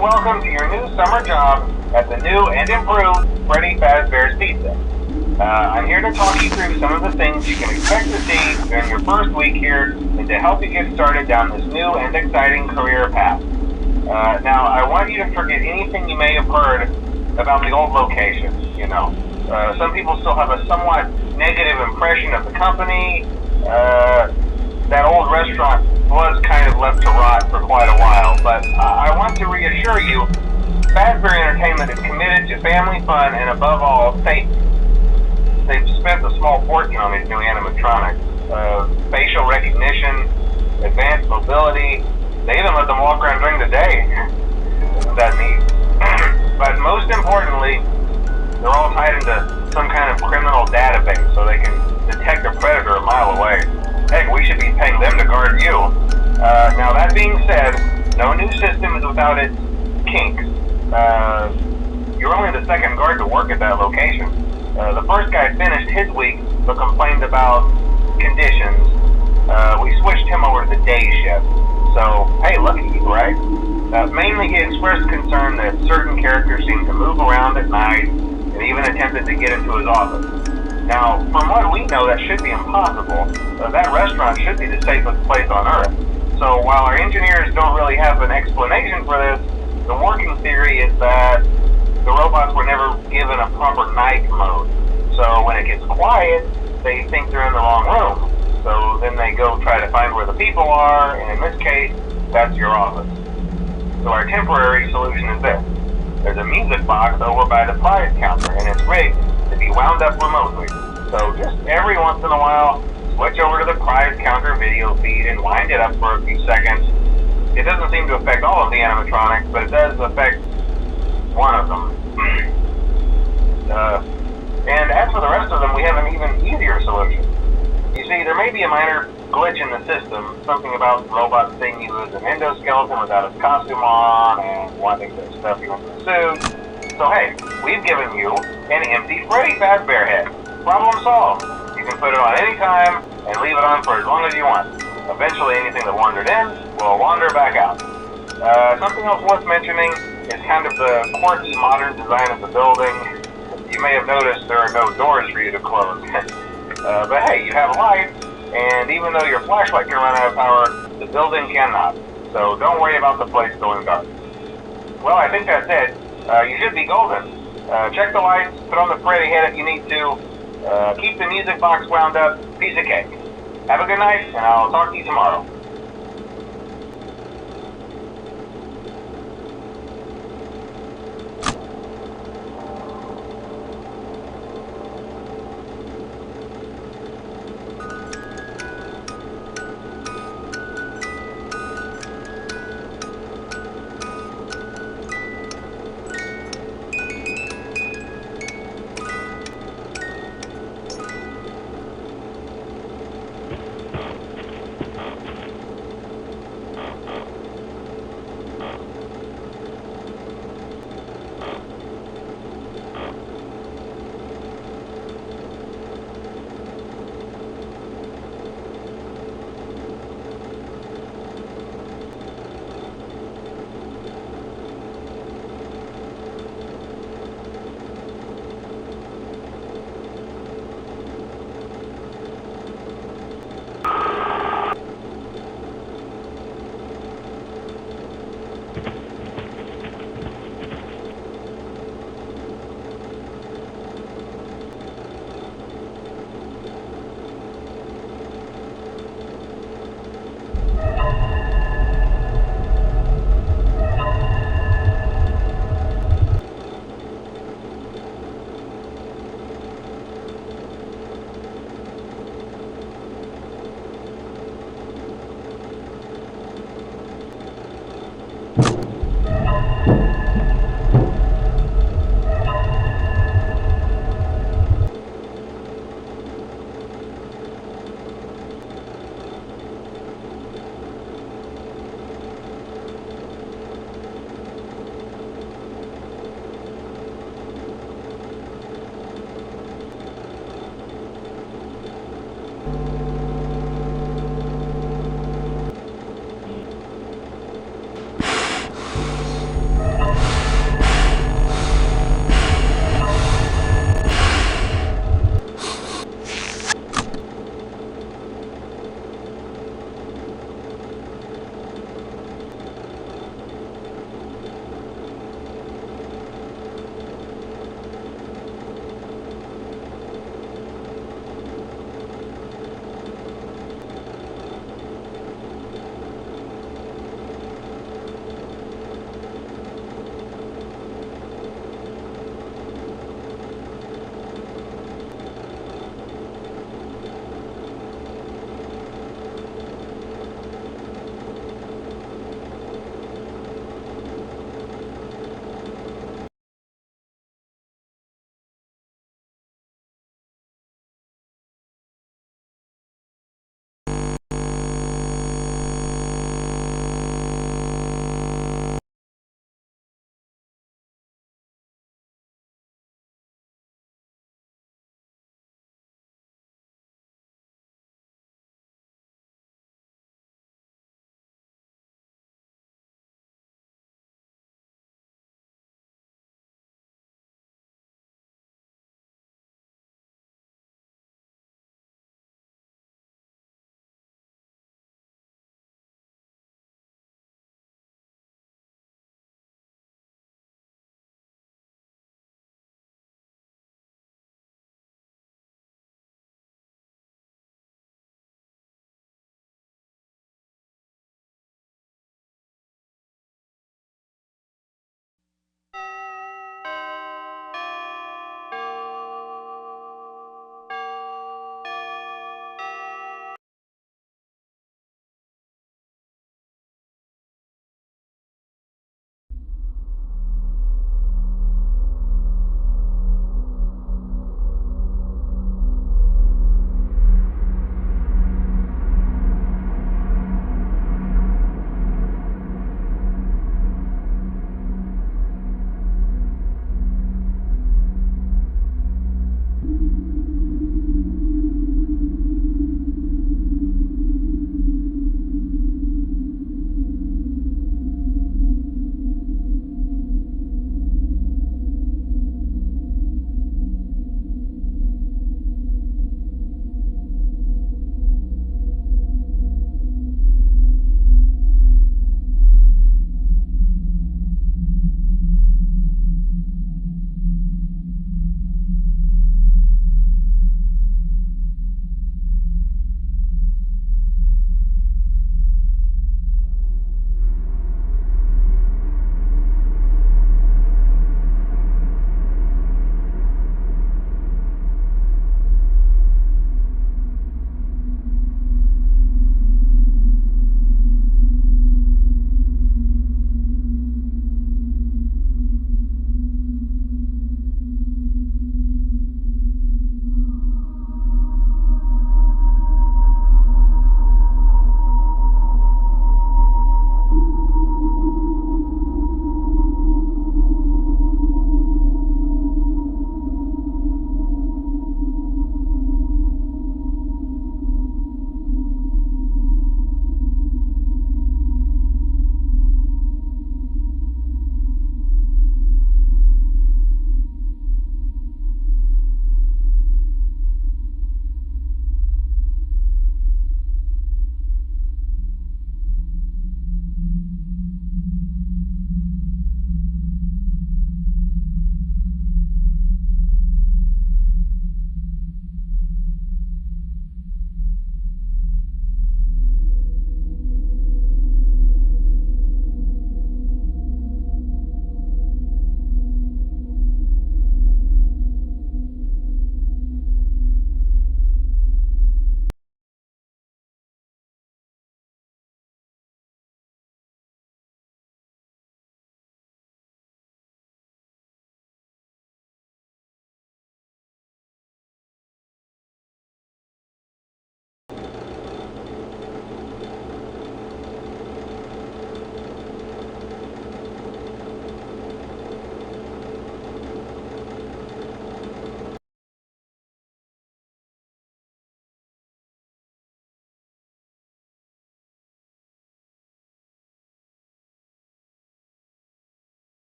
and welcome to your new summer job at the new and improved Freddy Fazbear's Pizza. I'm here to talk you through some of the things you can expect to see during your first week here and to help you get started down this new and exciting career path. Now, I want you to forget anything you may have heard about the old location. Some people still have a somewhat negative impression of the company. That old restaurant was kind of left to rot for quite a while, but I want to reassure you, Fazbear Entertainment is committed to family fun and above all, safety. They've spent a small fortune on these new animatronics. Facial recognition, advanced mobility, they even let them walk around during the day. Isn't that neat? But most importantly, they're all tied into some kind of criminal database so they can detect a predator a mile away. Heck, we should be paying them to guard you. Now that being said, no new system is without its kinks. You're only the second guard to work at that location. The first guy finished his week but complained about conditions. We switched him over to the day shift. So, hey, lucky you, right? Mainly he expressed concern that certain characters seemed to move around at night and even attempted to get into his office. Now, from what we know, that should be impossible. That restaurant should be the safest place on Earth. So while our engineers don't really have an explanation for this, the working theory is that the robots were never given a proper night mode. So when it gets quiet, they think they're in the wrong room. So then they go try to find where the people are, and in this case, that's your office. So our temporary solution is this. There's a music box over by the prize counter, and it's rigged to be wound up remotely. So just every once in a while, switch over to the prize counter video feed and wind it up for a few seconds. It doesn't seem to affect all of the animatronics, but it does affect one of them. And as for the rest of them, we have an even easier solution. You see, there may be a minor glitch in the system, something about robots seeing you as an endoskeleton without its costume on and wanting to stuff you into a suit. So hey, we've given you an empty Freddy Fazbear head. Problem solved. You can put it on any time and leave it on for as long as you want. Eventually anything that wandered in will wander back out. Something else worth mentioning is kind of the quirky modern design of the building. You may have noticed there are no doors for you to close. But hey, you have lights, and even though your flashlight can run out of power, the building cannot. So don't worry about the place going dark. Well, I think that's it. You should be golden. Check the lights, put on the Freddy head if you need to. Keep the music box wound up. Piece of cake. Have a good night, and I'll talk to you tomorrow.